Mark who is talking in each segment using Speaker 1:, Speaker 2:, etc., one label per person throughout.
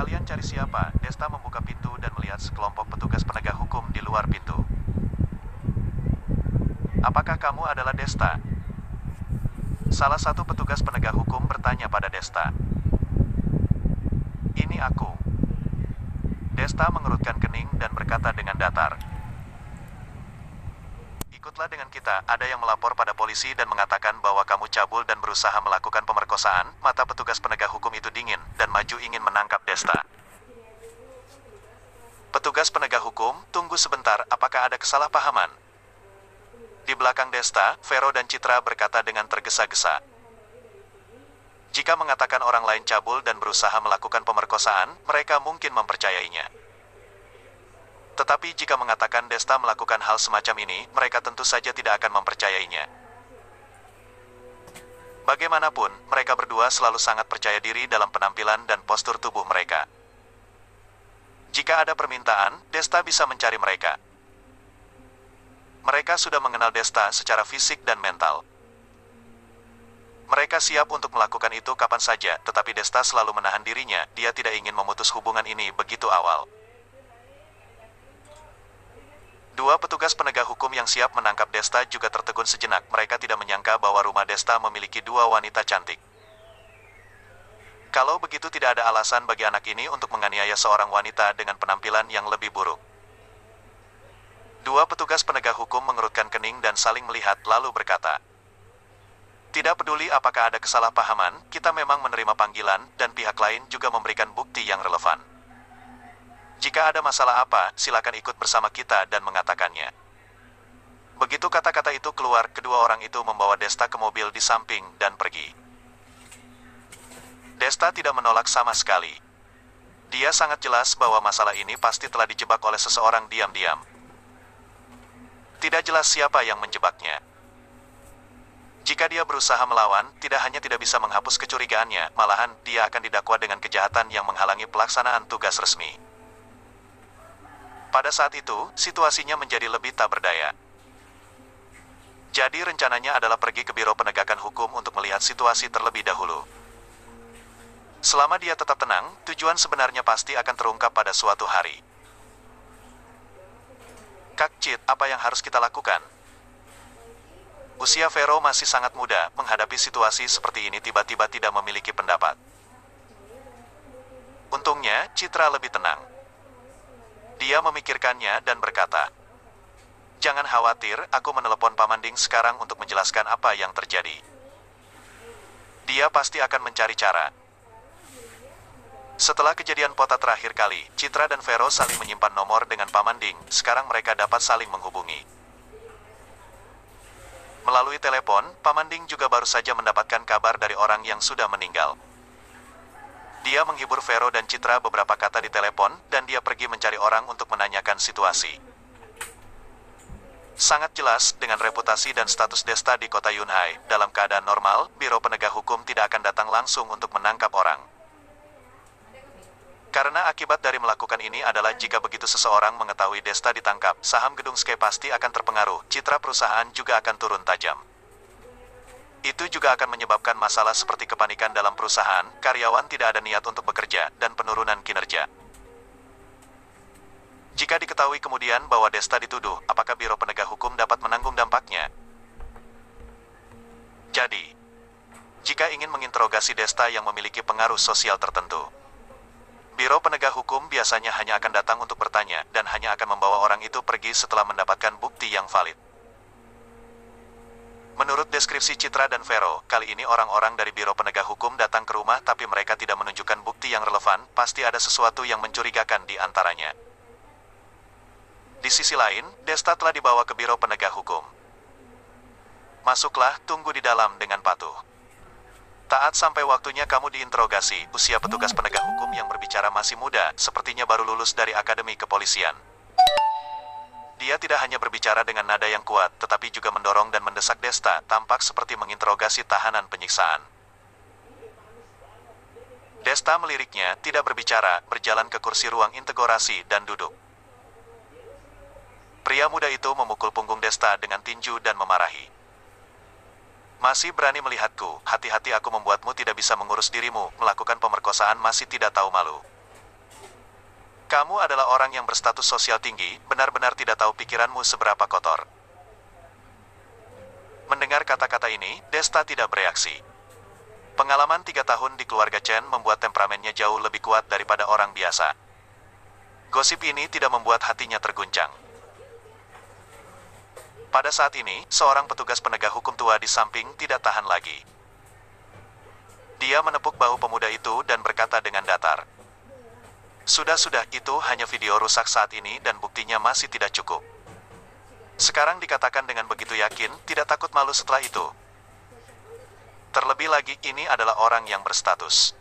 Speaker 1: Kalian cari siapa? Desta membuka pintu dan melihat sekelompok petugas penegak hukum di luar pintu. Apakah kamu adalah Desta? Salah satu petugas penegak hukum bertanya pada Desta. Ini aku. Desta mengerutkan kening dan berkata dengan datar. Ikutlah dengan kita, ada yang melapor pada polisi dan mengatakan bahwa kamu cabul dan berusaha melakukan pemerkosaan. Mata petugas penegak hukum itu dingin, dan maju ingin menangkap Desta. Petugas penegak hukum, tunggu sebentar, apakah ada kesalahpahaman? Di belakang Desta, Vero dan Citra berkata dengan tergesa-gesa. Jika mengatakan orang lain cabul dan berusaha melakukan pemerkosaan, mereka mungkin mempercayainya. Tetapi jika mengatakan Desta melakukan hal semacam ini, mereka tentu saja tidak akan mempercayainya. Bagaimanapun, mereka berdua selalu sangat percaya diri dalam penampilan dan postur tubuh mereka. Jika ada permintaan, Desta bisa mencari mereka. Mereka sudah mengenal Desta secara fisik dan mental. Mereka siap untuk melakukan itu kapan saja, tetapi Desta selalu menahan dirinya, dia tidak ingin memutus hubungan ini begitu awal. Dua petugas penegak hukum yang siap menangkap Desta juga tertegun sejenak, mereka tidak menyangka bahwa rumah Desta memiliki dua wanita cantik. Kalau begitu tidak ada alasan bagi anak ini untuk menganiaya seorang wanita dengan penampilan yang lebih buruk. Dua petugas penegak hukum mengerutkan kening dan saling melihat lalu berkata, tidak peduli apakah ada kesalahpahaman, kita memang menerima panggilan, dan pihak lain juga memberikan bukti yang relevan. Jika ada masalah apa, silakan ikut bersama kita dan mengatakannya. Begitu kata-kata itu keluar, kedua orang itu membawa Desta ke mobil di samping dan pergi. Desta tidak menolak sama sekali. Dia sangat jelas bahwa masalah ini pasti telah dijebak oleh seseorang diam-diam. Tidak jelas siapa yang menjebaknya. Jika dia berusaha melawan, tidak hanya tidak bisa menghapus kecurigaannya, malahan dia akan didakwa dengan kejahatan yang menghalangi pelaksanaan tugas resmi. Pada saat itu, situasinya menjadi lebih tak berdaya. Jadi rencananya adalah pergi ke Biro Penegakan Hukum untuk melihat situasi terlebih dahulu. Selama dia tetap tenang, tujuan sebenarnya pasti akan terungkap pada suatu hari. Kak Cit, apa yang harus kita lakukan? Usia Vero masih sangat muda, menghadapi situasi seperti ini tiba-tiba tidak memiliki pendapat. Untungnya, Citra lebih tenang. Dia memikirkannya dan berkata, jangan khawatir, aku menelepon Pamanding sekarang untuk menjelaskan apa yang terjadi. Dia pasti akan mencari cara. Setelah kejadian Pota terakhir kali, Citra dan Vero saling menyimpan nomor dengan Pamanding, sekarang mereka dapat saling menghubungi. Melalui telepon, Pamanding juga baru saja mendapatkan kabar dari orang yang sudah meninggal. Dia menghibur Vero dan Citra beberapa kata di telepon, dan dia pergi mencari orang untuk menanyakan situasi. Sangat jelas, dengan reputasi dan status Desta di kota Yunhai, dalam keadaan normal, Biro Penegak Hukum tidak akan datang langsung untuk menangkap orang. Karena akibat dari melakukan ini adalah jika begitu seseorang mengetahui Desta ditangkap, saham gedung Sky pasti akan terpengaruh, citra perusahaan juga akan turun tajam. Itu juga akan menyebabkan masalah seperti kepanikan dalam perusahaan, karyawan tidak ada niat untuk bekerja, dan penurunan kinerja. Jika diketahui kemudian bahwa Desta dituduh, apakah Biro Penegak Hukum dapat menanggung dampaknya? Jadi, jika ingin menginterogasi Desta yang memiliki pengaruh sosial tertentu, Biro Penegak Hukum biasanya hanya akan datang untuk bertanya, dan hanya akan membawa orang itu pergi setelah mendapatkan bukti yang valid. Menurut deskripsi Citra dan Vero, kali ini orang-orang dari Biro Penegak Hukum datang ke rumah tapi mereka tidak menunjukkan bukti yang relevan, pasti ada sesuatu yang mencurigakan di antaranya. Di sisi lain, Desta telah dibawa ke Biro Penegak Hukum. Masuklah, tunggu di dalam dengan patuh. Taat sampai waktunya kamu diinterogasi, usia petugas penegak hukum yang berbicara masih muda, sepertinya baru lulus dari Akademi Kepolisian. Dia tidak hanya berbicara dengan nada yang kuat, tetapi juga mendorong dan mendesak Desta, tampak seperti menginterogasi tahanan penyiksaan. Desta meliriknya, tidak berbicara, berjalan ke kursi ruang integrasi dan duduk. Pria muda itu memukul punggung Desta dengan tinju dan memarahi. Masih berani melihatku, hati-hati aku membuatmu tidak bisa mengurus dirimu, melakukan pemerkosaan masih tidak tahu malu. Kamu adalah orang yang berstatus sosial tinggi, benar-benar tidak tahu pikiranmu seberapa kotor. Mendengar kata-kata ini, Desta tidak bereaksi. Pengalaman 3 tahun di keluarga Chen membuat temperamennya jauh lebih kuat daripada orang biasa. Gosip ini tidak membuat hatinya terguncang. Pada saat ini, seorang petugas penegak hukum tua di samping tidak tahan lagi. Dia menepuk bahu pemuda itu dan berkata dengan datar, "Sudah, itu hanya video rusak saat ini dan buktinya masih tidak cukup. Sekarang dikatakan dengan begitu yakin, tidak takut malu setelah itu. Terlebih lagi, ini adalah orang yang berstatus.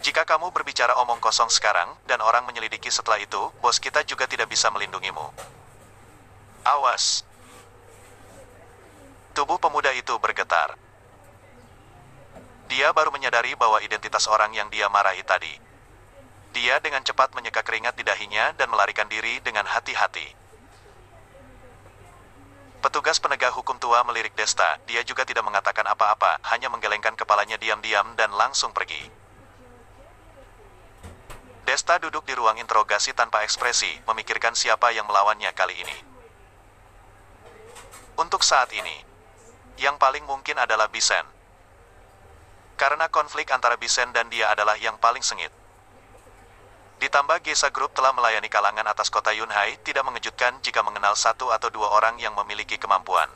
Speaker 1: Jika kamu berbicara omong kosong sekarang, dan orang menyelidiki setelah itu, bos kita juga tidak bisa melindungimu. Awas." Tubuh pemuda itu bergetar. Dia baru menyadari bahwa identitas orang yang dia marahi tadi. Dia dengan cepat menyeka keringat di dahinya dan melarikan diri dengan hati-hati. Petugas penegak hukum tua melirik Desta, dia juga tidak mengatakan apa-apa, hanya menggelengkan kepalanya diam-diam dan langsung pergi. Desta duduk di ruang interogasi tanpa ekspresi, memikirkan siapa yang melawannya kali ini. Untuk saat ini, yang paling mungkin adalah Bisen. Karena konflik antara Bisen dan dia adalah yang paling sengit. Ditambah Gesa Group telah melayani kalangan atas kota Yunhai, tidak mengejutkan jika mengenal 1 atau 2 orang yang memiliki kemampuan.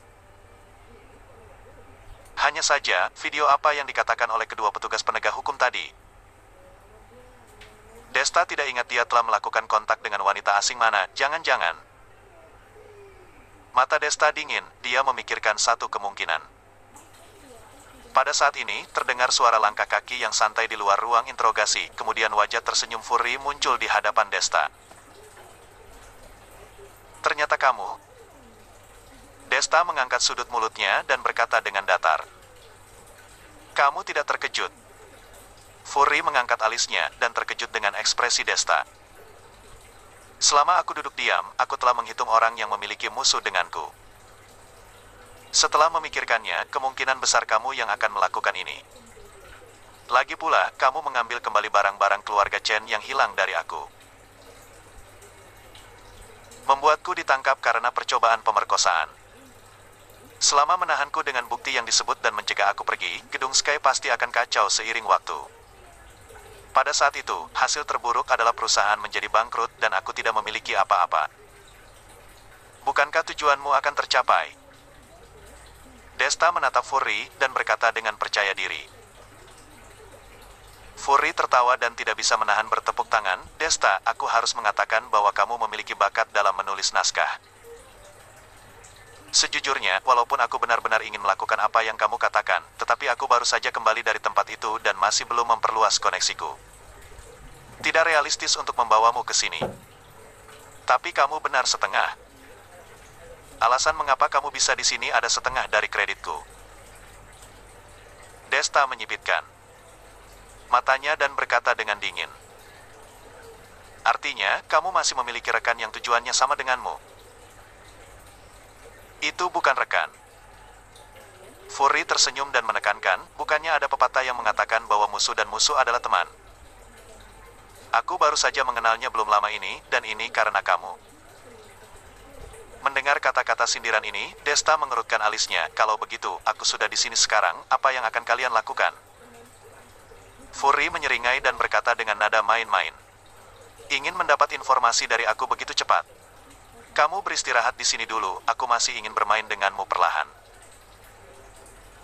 Speaker 1: Hanya saja, video apa yang dikatakan oleh kedua petugas penegak hukum tadi? Desta tidak ingat dia telah melakukan kontak dengan wanita asing mana, jangan-jangan. Mata Desta dingin, dia memikirkan satu kemungkinan. Pada saat ini, terdengar suara langkah kaki yang santai di luar ruang interogasi, kemudian wajah tersenyum Furry muncul di hadapan Desta. "Ternyata kamu." Desta mengangkat sudut mulutnya dan berkata dengan datar, "Kamu tidak terkejut?" Furry mengangkat alisnya dan terkejut dengan ekspresi Desta. "Selama aku duduk diam, aku telah menghitung orang yang memiliki musuh denganku. Setelah memikirkannya, kemungkinan besar kamu yang akan melakukan ini. Lagi pula, kamu mengambil kembali barang-barang keluarga Chen yang hilang dari aku. Membuatku ditangkap karena percobaan pemerkosaan. Selama menahanku dengan bukti yang disebut dan mencegah aku pergi, gedung Sky pasti akan kacau seiring waktu. Pada saat itu, hasil terburuk adalah perusahaan menjadi bangkrut dan aku tidak memiliki apa-apa. Bukankah tujuanmu akan tercapai?" Desta menatap Furry dan berkata dengan percaya diri. Furry tertawa dan tidak bisa menahan bertepuk tangan. "Desta, aku harus mengatakan bahwa kamu memiliki bakat dalam menulis naskah. Sejujurnya, walaupun aku benar-benar ingin melakukan apa yang kamu katakan, tetapi aku baru saja kembali dari tempat itu dan masih belum memperluas koneksiku. Tidak realistis untuk membawamu ke sini. Tapi kamu benar setengah. Alasan mengapa kamu bisa di sini ada setengah dari kreditku." Desta menyipitkan matanya dan berkata dengan dingin, "Artinya, kamu masih memiliki rekan yang tujuannya sama denganmu?" "Itu bukan rekan." Furry tersenyum dan menekankan, "Bukannya ada pepatah yang mengatakan bahwa musuh dan musuh adalah teman? Aku baru saja mengenalnya belum lama ini, dan ini karena kamu." Mendengar kata-kata sindiran ini, Desta mengerutkan alisnya. "Kalau begitu, aku sudah di sini sekarang, apa yang akan kalian lakukan?" Furry menyeringai dan berkata dengan nada main-main, "Ingin mendapat informasi dari aku begitu cepat? Kamu beristirahat di sini dulu, aku masih ingin bermain denganmu perlahan."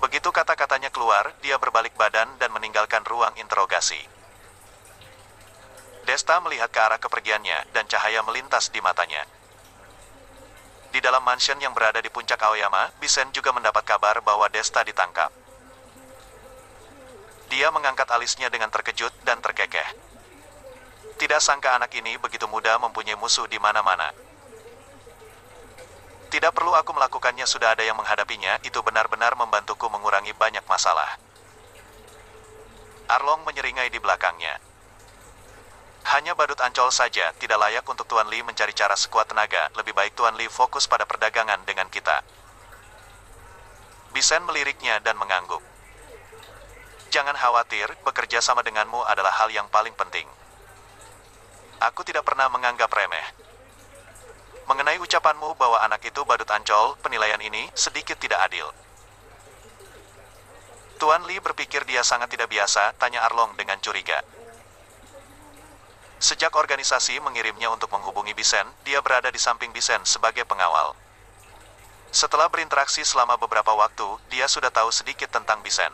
Speaker 1: Begitu kata-katanya keluar, dia berbalik badan dan meninggalkan ruang interogasi. Desta melihat ke arah kepergiannya, dan cahaya melintas di matanya. Di dalam mansion yang berada di puncak Aoyama, Bisen juga mendapat kabar bahwa Desta ditangkap. Dia mengangkat alisnya dengan terkejut dan terkekeh. Tidak sangka anak ini begitu mudah mempunyai musuh di mana-mana. Tidak perlu aku melakukannya, sudah ada yang menghadapinya, itu benar-benar membantuku mengurangi banyak masalah. Arlong menyeringai di belakangnya. "Hanya badut ancol saja, tidak layak untuk Tuan Li mencari cara sekuat tenaga, lebih baik Tuan Li fokus pada perdagangan dengan kita." Bisen meliriknya dan mengangguk. "Jangan khawatir, bekerja sama denganmu adalah hal yang paling penting. Aku tidak pernah menganggap remeh. Mengenai ucapanmu bahwa anak itu badut ancol, penilaian ini sedikit tidak adil. Tuan Li berpikir dia sangat tidak biasa, tanya Arlong dengan curiga. Sejak organisasi mengirimnya untuk menghubungi Bisen, dia berada di samping Bisen sebagai pengawal. Setelah berinteraksi selama beberapa waktu, dia sudah tahu sedikit tentang Bisen.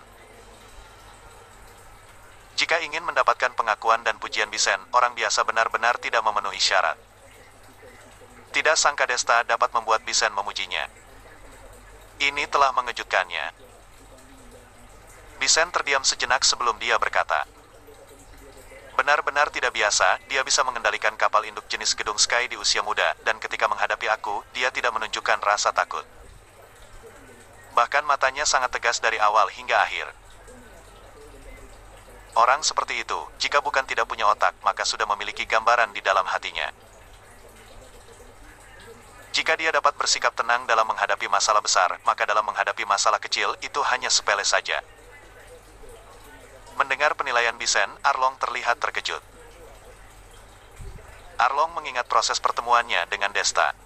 Speaker 1: Jika ingin mendapatkan pengakuan dan pujian Bisen, orang biasa benar-benar tidak memenuhi syarat. Tidak sangka Desta dapat membuat Bisen memujinya. Ini telah mengejutkannya. Bisen terdiam sejenak sebelum dia berkata, benar-benar tidak biasa, dia bisa mengendalikan kapal induk jenis Gedung Sky di usia muda, dan ketika menghadapi aku, dia tidak menunjukkan rasa takut. Bahkan matanya sangat tegas dari awal hingga akhir. Orang seperti itu, jika bukan tidak punya otak, maka sudah memiliki gambaran di dalam hatinya. Jika dia dapat bersikap tenang dalam menghadapi masalah besar, maka dalam menghadapi masalah kecil, itu hanya sepele saja. Mendengar penilaian Bisen, Arlong terlihat terkejut. Arlong mengingat proses pertemuannya dengan Desta.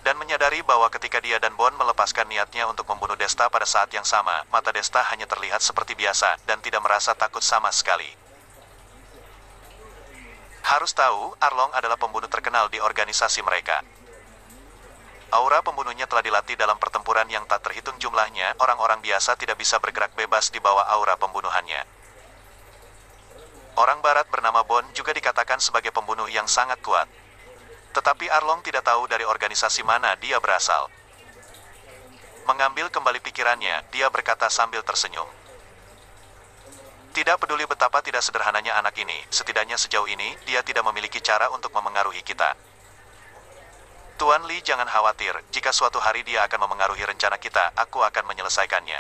Speaker 1: Dan menyadari bahwa ketika dia dan Bon melepaskan niatnya untuk membunuh Desta pada saat yang sama, mata Desta hanya terlihat seperti biasa, dan tidak merasa takut sama sekali. Harus tahu, Arlong adalah pembunuh terkenal di organisasi mereka. Aura pembunuhnya telah dilatih dalam pertempuran yang tak terhitung jumlahnya, orang-orang biasa tidak bisa bergerak bebas di bawah aura pembunuhannya. Orang barat bernama Bon juga dikatakan sebagai pembunuh yang sangat kuat. Tetapi Arlong tidak tahu dari organisasi mana dia berasal. Mengambil kembali pikirannya, dia berkata sambil tersenyum. Tidak peduli betapa tidak sederhananya anak ini, setidaknya sejauh ini, dia tidak memiliki cara untuk memengaruhi kita. Tuan Li jangan khawatir, jika suatu hari dia akan memengaruhi rencana kita, aku akan menyelesaikannya.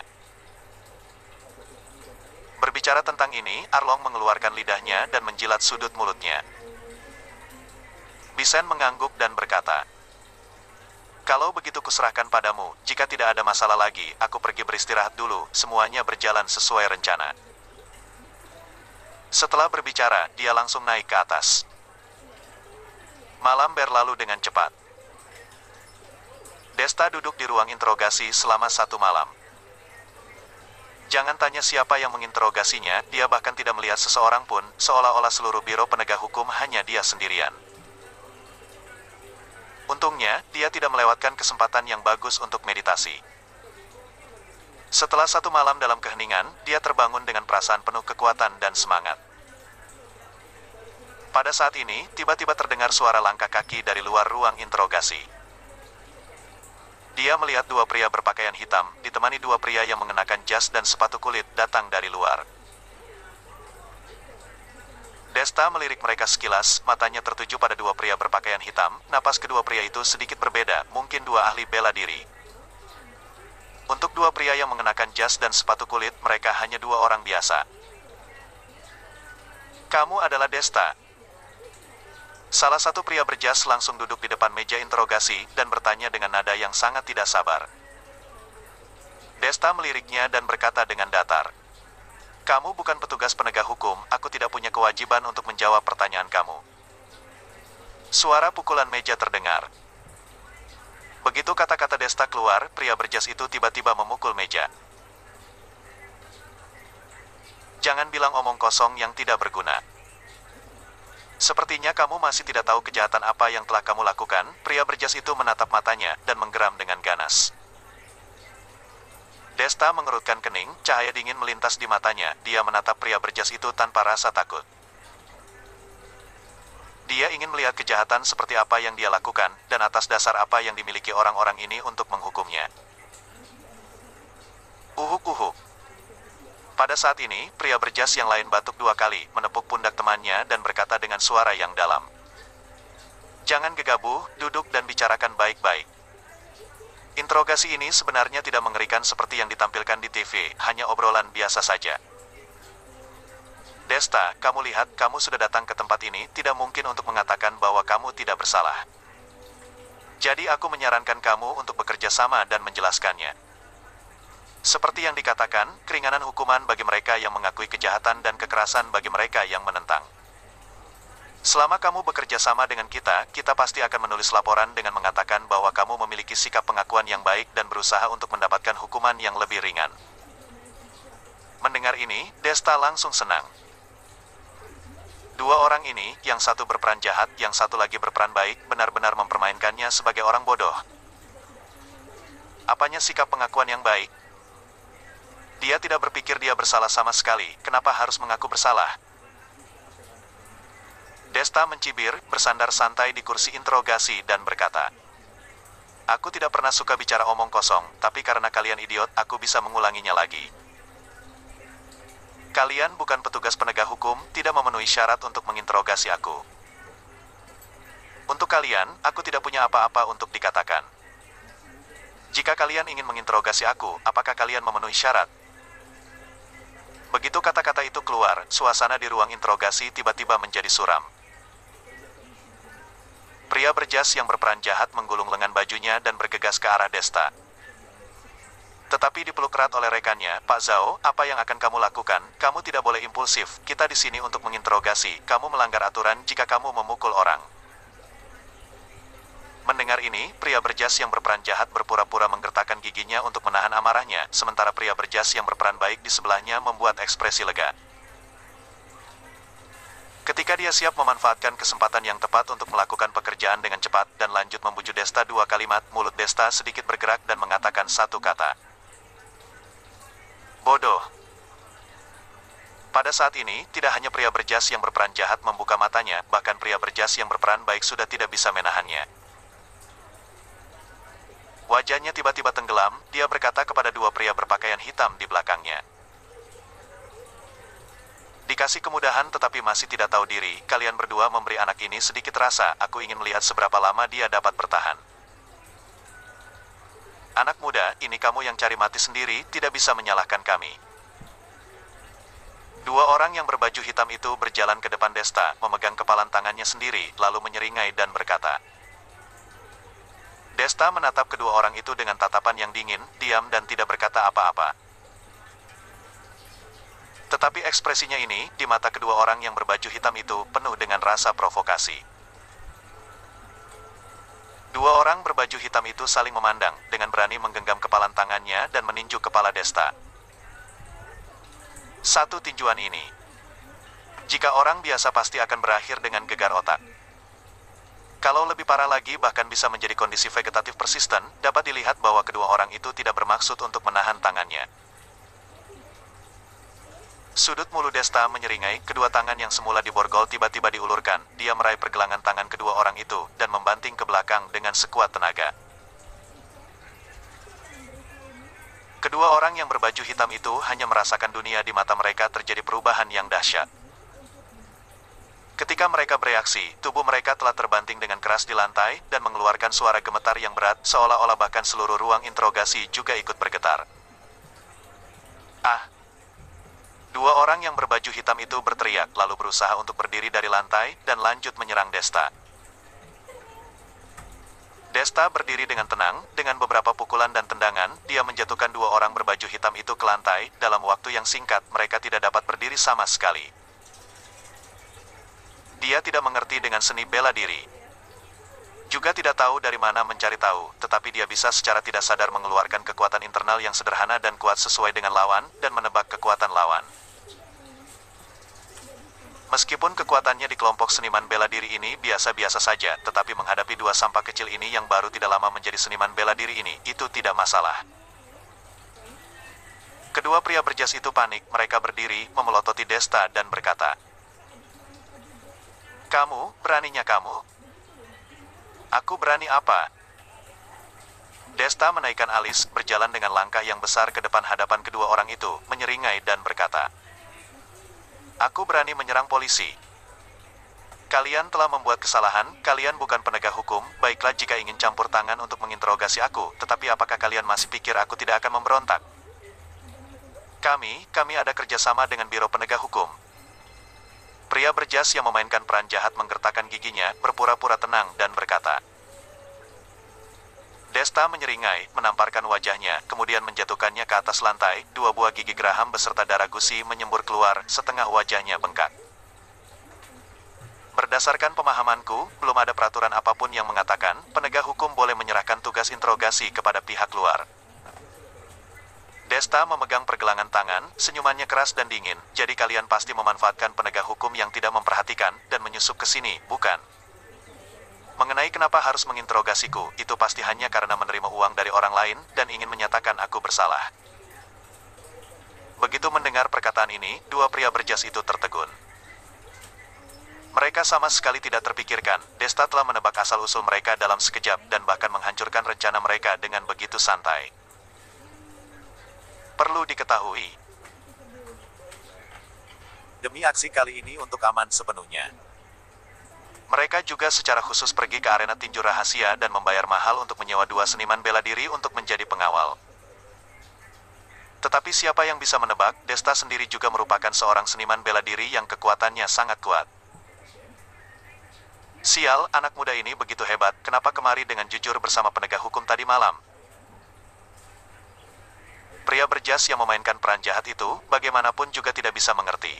Speaker 1: Berbicara tentang ini, Arlong mengeluarkan lidahnya dan menjilat sudut mulutnya. Bisen mengangguk dan berkata, kalau begitu kuserahkan padamu, jika tidak ada masalah lagi, aku pergi beristirahat dulu, semuanya berjalan sesuai rencana. Setelah berbicara, dia langsung naik ke atas. Malam berlalu dengan cepat. Desta duduk di ruang interogasi selama 1 malam. Jangan tanya siapa yang menginterogasinya, dia bahkan tidak melihat seseorang pun, seolah-olah seluruh biro penegak hukum hanya dia sendirian. Untungnya, dia tidak melewatkan kesempatan yang bagus untuk meditasi. Setelah 1 malam dalam keheningan, dia terbangun dengan perasaan penuh kekuatan dan semangat. Pada saat ini, tiba-tiba terdengar suara langkah kaki dari luar ruang interogasi. Dia melihat 2 pria berpakaian hitam, ditemani 2 pria yang mengenakan jas dan sepatu kulit datang dari luar. Desta melirik mereka sekilas, matanya tertuju pada 2 pria berpakaian hitam, napas kedua pria itu sedikit berbeda, mungkin 2 ahli bela diri. Untuk 2 pria yang mengenakan jas dan sepatu kulit, mereka hanya 2 orang biasa. Kamu adalah Desta. Salah satu pria berjas langsung duduk di depan meja interogasi dan bertanya dengan nada yang sangat tidak sabar. Desta meliriknya dan berkata dengan datar, kamu bukan petugas penegak hukum, aku tidak punya kewajiban untuk menjawab pertanyaan kamu. Suara pukulan meja terdengar. Begitu kata-kata Desta keluar, pria berjas itu tiba-tiba memukul meja. Jangan bilang omong kosong yang tidak berguna. Sepertinya kamu masih tidak tahu kejahatan apa yang telah kamu lakukan. Pria berjas itu menatap matanya dan menggeram dengan ganas. Desta mengerutkan kening, cahaya dingin melintas di matanya. Dia menatap pria berjas itu tanpa rasa takut. Dia ingin melihat kejahatan seperti apa yang dia lakukan, dan atas dasar apa yang dimiliki orang-orang ini untuk menghukumnya. Uhuk-uhuk. Pada saat ini, pria berjas yang lain batuk 2 kali, menepuk pundak temannya dan berkata dengan suara yang dalam. Jangan gegabah, duduk dan bicarakan baik-baik. Interogasi ini sebenarnya tidak mengerikan seperti yang ditampilkan di TV, hanya obrolan biasa saja. Desta, kamu lihat, kamu sudah datang ke tempat ini, tidak mungkin untuk mengatakan bahwa kamu tidak bersalah. Jadi aku menyarankan kamu untuk bekerja sama dan menjelaskannya. Seperti yang dikatakan, keringanan hukuman bagi mereka yang mengakui kejahatan dan kekerasan bagi mereka yang menentang. Selama kamu bekerja sama dengan kita, kita pasti akan menulis laporan dengan mengatakan bahwa kamu memiliki sikap pengakuan yang baik dan berusaha untuk mendapatkan hukuman yang lebih ringan. Mendengar ini, Desta langsung senang. Dua orang ini, yang satu berperan jahat, yang satu lagi berperan baik, benar-benar mempermainkannya sebagai orang bodoh. Apanya sikap pengakuan yang baik? Dia tidak berpikir dia bersalah sama sekali, kenapa harus mengaku bersalah? Desta mencibir, bersandar santai di kursi interogasi dan berkata, "Aku tidak pernah suka bicara omong kosong, tapi karena kalian idiot, aku bisa mengulanginya lagi. Kalian bukan petugas penegak hukum, tidak memenuhi syarat untuk menginterogasi aku. Untuk kalian, aku tidak punya apa-apa untuk dikatakan. Jika kalian ingin menginterogasi aku, apakah kalian memenuhi syarat?" Begitu kata-kata itu keluar, suasana di ruang interogasi tiba-tiba menjadi suram. Pria berjas yang berperan jahat menggulung lengan bajunya dan bergegas ke arah Desta. Tetapi dipeluk erat oleh rekannya, "Pak Zhao, apa yang akan kamu lakukan? Kamu tidak boleh impulsif, kita di sini untuk menginterogasi, kamu melanggar aturan jika kamu memukul orang." Mendengar ini, pria berjas yang berperan jahat berpura-pura menggertakkan giginya untuk menahan amarahnya, sementara pria berjas yang berperan baik di sebelahnya membuat ekspresi lega. Ketika dia siap memanfaatkan kesempatan yang tepat untuk melakukan pekerjaan dengan cepat dan lanjut membujuk Desta dua kalimat, mulut Desta sedikit bergerak dan mengatakan satu kata. "Bodoh." Pada saat ini, tidak hanya pria berjas yang berperan jahat membuka matanya, bahkan pria berjas yang berperan baik sudah tidak bisa menahannya. Wajahnya tiba-tiba tenggelam, dia berkata kepada dua pria berpakaian hitam di belakangnya. "Dikasih kemudahan tetapi masih tidak tahu diri, kalian berdua memberi anak ini sedikit rasa, aku ingin melihat seberapa lama dia dapat bertahan. Anak muda, ini kamu yang cari mati sendiri, tidak bisa menyalahkan kami." Dua orang yang berbaju hitam itu berjalan ke depan Desta, memegang kepalan tangannya sendiri, lalu menyeringai dan berkata. Desta menatap kedua orang itu dengan tatapan yang dingin, diam dan tidak berkata apa-apa. Tetapi ekspresinya ini, di mata kedua orang yang berbaju hitam itu, penuh dengan rasa provokasi. Dua orang berbaju hitam itu saling memandang, dengan berani menggenggam kepalan tangannya dan meninju kepala Desta. Satu tinjuan ini, jika orang biasa pasti akan berakhir dengan gegar otak. Kalau lebih parah lagi bahkan bisa menjadi kondisi vegetatif persisten, dapat dilihat bahwa kedua orang itu tidak bermaksud untuk menahan tangannya. Sudut mulut Desta menyeringai, kedua tangan yang semula diborgol tiba-tiba diulurkan, dia meraih pergelangan tangan kedua orang itu, dan membanting ke belakang dengan sekuat tenaga. Kedua orang yang berbaju hitam itu hanya merasakan dunia di mata mereka terjadi perubahan yang dahsyat. Ketika mereka bereaksi, tubuh mereka telah terbanting dengan keras di lantai, dan mengeluarkan suara gemetar yang berat, seolah-olah bahkan seluruh ruang interogasi juga ikut bergetar. "Ah!" Dua orang yang berbaju hitam itu berteriak, lalu berusaha untuk berdiri dari lantai, dan lanjut menyerang Desta. Desta berdiri dengan tenang, dengan beberapa pukulan dan tendangan, dia menjatuhkan dua orang berbaju hitam itu ke lantai, dalam waktu yang singkat, mereka tidak dapat berdiri sama sekali. Dia tidak mengerti dengan seni bela diri. Juga tidak tahu dari mana mencari tahu, tetapi dia bisa secara tidak sadar mengeluarkan kekuatan internal yang sederhana dan kuat sesuai dengan lawan, dan menebak kekuatan lawan. Meskipun kekuatannya di kelompok seniman bela diri ini biasa-biasa saja, tetapi menghadapi dua sampah kecil ini yang baru tidak lama menjadi seniman bela diri ini, itu tidak masalah. Kedua pria berjas itu panik, mereka berdiri, memelototi Desta dan berkata, "Kamu, beraninya kamu." "Aku berani apa?" Desta menaikkan alis, berjalan dengan langkah yang besar ke depan hadapan kedua orang itu, menyeringai dan berkata, "Aku berani menyerang polisi. Kalian telah membuat kesalahan, kalian bukan penegak hukum, baiklah jika ingin campur tangan untuk menginterogasi aku, tetapi apakah kalian masih pikir aku tidak akan memberontak? Kami ada kerjasama dengan Biro Penegak Hukum." Pria berjas yang memainkan peran jahat menggertakkan giginya, berpura-pura tenang dan berkata. Desta menyeringai, menamparkan wajahnya, kemudian menjatuhkannya ke atas lantai, dua buah gigi geraham beserta darah gusi menyembur keluar, setengah wajahnya bengkak. Berdasarkan pemahamanku, belum ada peraturan apapun yang mengatakan penegak hukum boleh menyerahkan tugas interogasi kepada pihak luar. Desta memegang pergelangan tangan, senyumannya keras dan dingin. Jadi kalian pasti memanfaatkan penegak hukum yang tidak memperhatikan dan menyusup ke sini, bukan? Mengenai kenapa harus menginterogasiku, itu pasti hanya karena menerima uang dari orang lain dan ingin menyatakan aku bersalah. Begitu mendengar perkataan ini, dua pria berjas itu tertegun. Mereka sama sekali tidak terpikirkan, Desta telah menebak asal-usul mereka dalam sekejap dan bahkan menghancurkan rencana mereka dengan begitu santai. Perlu diketahui, demi aksi kali ini untuk aman sepenuhnya, mereka juga secara khusus pergi ke arena tinju rahasia dan membayar mahal untuk menyewa dua seniman bela diri untuk menjadi pengawal. Tetapi siapa yang bisa menebak, Desta sendiri juga merupakan seorang seniman bela diri yang kekuatannya sangat kuat. Sial, anak muda ini begitu hebat, kenapa kemari dengan jujur bersama penegak hukum tadi malam? Pria berjas yang memainkan peran jahat itu, bagaimanapun juga tidak bisa mengerti.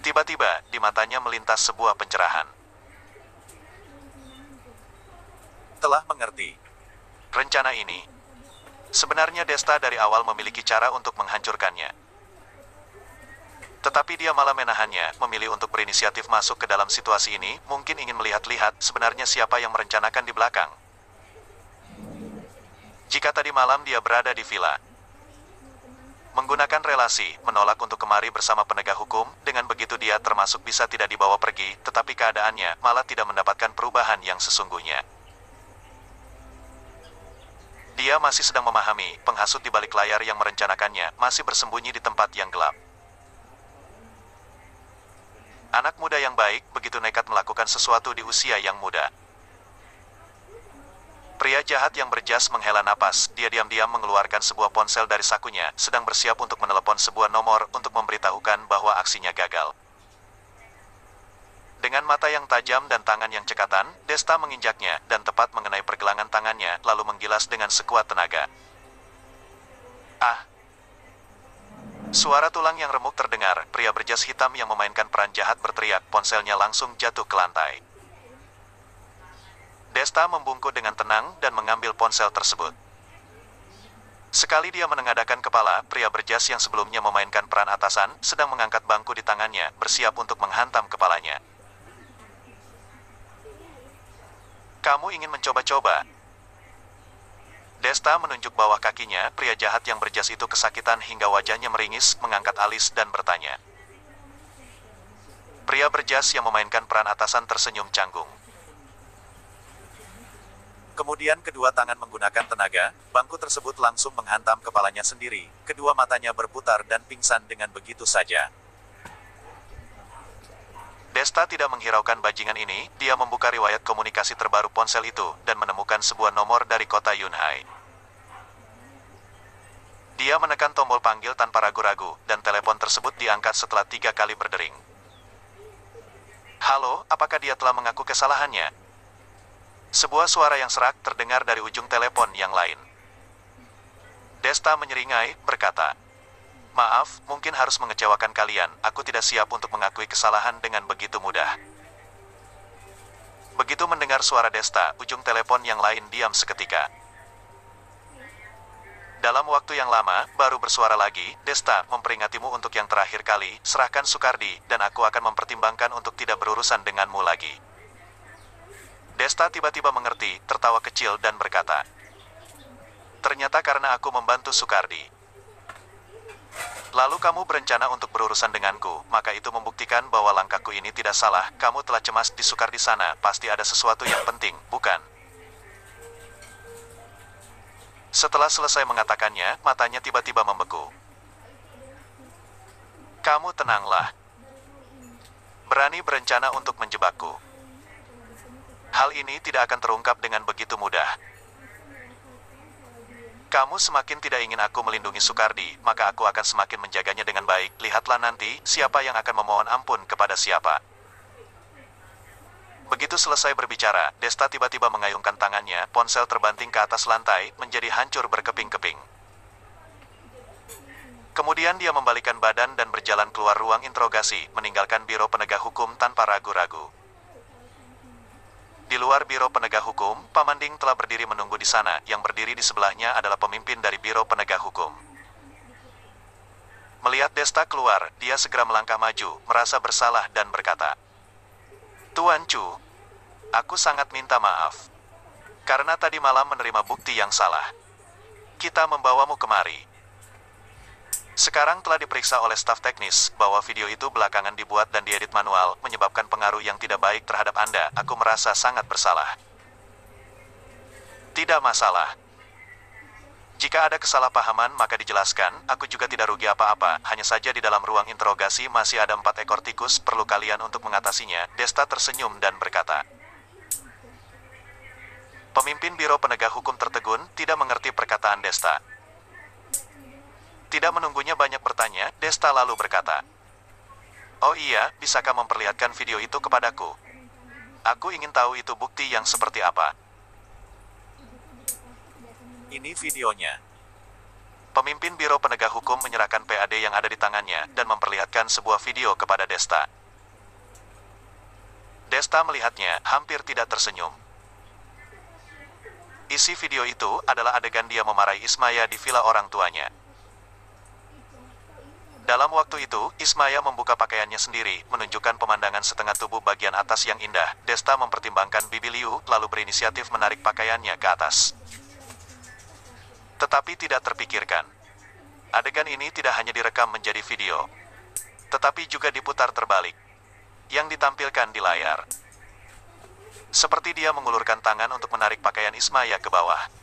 Speaker 1: Tiba-tiba, di matanya melintas sebuah pencerahan. Telah mengerti. Rencana ini, sebenarnya Desta dari awal memiliki cara untuk menghancurkannya. Tetapi dia malah menahannya, memilih untuk berinisiatif masuk ke dalam situasi ini, mungkin ingin melihat-lihat sebenarnya siapa yang merencanakan di belakang. Jika tadi malam dia berada di villa, menggunakan relasi, menolak untuk kemari bersama penegak hukum, dengan begitu dia termasuk bisa tidak dibawa pergi, tetapi keadaannya malah tidak mendapatkan perubahan yang sesungguhnya. Dia masih sedang memahami, penghasut di balik layar yang merencanakannya, masih bersembunyi di tempat yang gelap. Anak muda yang baik, begitu nekat melakukan sesuatu di usia yang muda. Pria jahat yang berjas menghela napas, dia diam-diam mengeluarkan sebuah ponsel dari sakunya, sedang bersiap untuk menelepon sebuah nomor untuk memberitahukan bahwa aksinya gagal. Dengan mata yang tajam dan tangan yang cekatan, Desta menginjaknya, dan tepat mengenai pergelangan tangannya, lalu menggilas dengan sekuat tenaga. Ah! Suara tulang yang remuk terdengar, pria berjas hitam yang memainkan peran jahat berteriak, ponselnya langsung jatuh ke lantai. Desta membungkuk dengan tenang dan mengambil ponsel tersebut. Sekali dia menengadahkan kepala, pria berjas yang sebelumnya memainkan peran atasan, sedang mengangkat bangku di tangannya, bersiap untuk menghantam kepalanya. Kamu ingin mencoba-coba? Desta menunjuk bawah kakinya, pria jahat yang berjas itu kesakitan hingga wajahnya meringis, mengangkat alis dan bertanya. Pria berjas yang memainkan peran atasan tersenyum canggung. Kemudian kedua tangan menggunakan tenaga, bangku tersebut langsung menghantam kepalanya sendiri, kedua matanya berputar dan pingsan dengan begitu saja. Desta tidak menghiraukan bajingan ini, dia membuka riwayat komunikasi terbaru ponsel itu, dan menemukan sebuah nomor dari kota Yunhai. Dia menekan tombol panggil tanpa ragu-ragu, dan telepon tersebut diangkat setelah 3 kali berdering. Halo, apakah dia telah mengaku kesalahannya? Sebuah suara yang serak terdengar dari ujung telepon yang lain. Desta menyeringai, berkata, "Maaf, mungkin harus mengecewakan kalian, aku tidak siap untuk mengakui kesalahan dengan begitu mudah." Begitu mendengar suara Desta, ujung telepon yang lain diam seketika. Dalam waktu yang lama, baru bersuara lagi, "Desta, memperingatimu untuk yang terakhir kali, serahkan Sukardi, dan aku akan mempertimbangkan untuk tidak berurusan denganmu lagi." Desta tiba-tiba mengerti, tertawa kecil dan berkata, "Ternyata karena aku membantu Sukardi. Lalu kamu berencana untuk berurusan denganku, maka itu membuktikan bahwa langkahku ini tidak salah, kamu telah cemas di Sukardi sana, pasti ada sesuatu yang penting, bukan?" Setelah selesai mengatakannya, matanya tiba-tiba membeku. "Kamu tenanglah. Berani berencana untuk menjebakku. Hal ini tidak akan terungkap dengan begitu mudah. Kamu semakin tidak ingin aku melindungi Sukardi, maka aku akan semakin menjaganya dengan baik. Lihatlah nanti, siapa yang akan memohon ampun kepada siapa." Begitu selesai berbicara, Desta tiba-tiba mengayungkan tangannya, ponsel terbanting ke atas lantai, menjadi hancur berkeping-keping. Kemudian dia membalikan badan dan berjalan keluar ruang interogasi, meninggalkan Biro Penegak Hukum tanpa ragu-ragu. Di luar Biro Penegak Hukum, Pamanding telah berdiri menunggu di sana. Yang berdiri di sebelahnya adalah pemimpin dari Biro Penegak Hukum. Melihat Desta keluar, dia segera melangkah maju, merasa bersalah dan berkata, "Tuan Chu, aku sangat minta maaf. Karena tadi malam menerima bukti yang salah. Kita membawamu kemari. Sekarang telah diperiksa oleh staf teknis bahwa video itu belakangan dibuat dan diedit manual, menyebabkan pengaruh yang tidak baik terhadap Anda. Aku merasa sangat bersalah." "Tidak masalah. Jika ada kesalahpahaman maka dijelaskan, aku juga tidak rugi apa-apa, hanya saja di dalam ruang interogasi masih ada 4 ekor tikus, perlu kalian untuk mengatasinya." Desta tersenyum dan berkata. Pemimpin Biro Penegak Hukum tertegun, tidak mengerti perkataan Desta. Tidak menunggunya banyak bertanya, Desta lalu berkata, "Oh iya, bisakah memperlihatkan video itu kepadaku? Aku ingin tahu itu bukti yang seperti apa." "Ini videonya." Pemimpin Biro Penegak Hukum menyerahkan PAD yang ada di tangannya, dan memperlihatkan sebuah video kepada Desta. Desta melihatnya, hampir tidak tersenyum. Isi video itu adalah adegan dia memarahi Ismaya di villa orang tuanya. Dalam waktu itu, Ismaya membuka pakaiannya sendiri, menunjukkan pemandangan setengah tubuh bagian atas yang indah. Desta mempertimbangkan Bibi Liu, lalu berinisiatif menarik pakaiannya ke atas. Tetapi tidak terpikirkan. Adegan ini tidak hanya direkam menjadi video, tetapi juga diputar terbalik, yang ditampilkan di layar. Seperti dia mengulurkan tangan untuk menarik pakaian Ismaya ke bawah.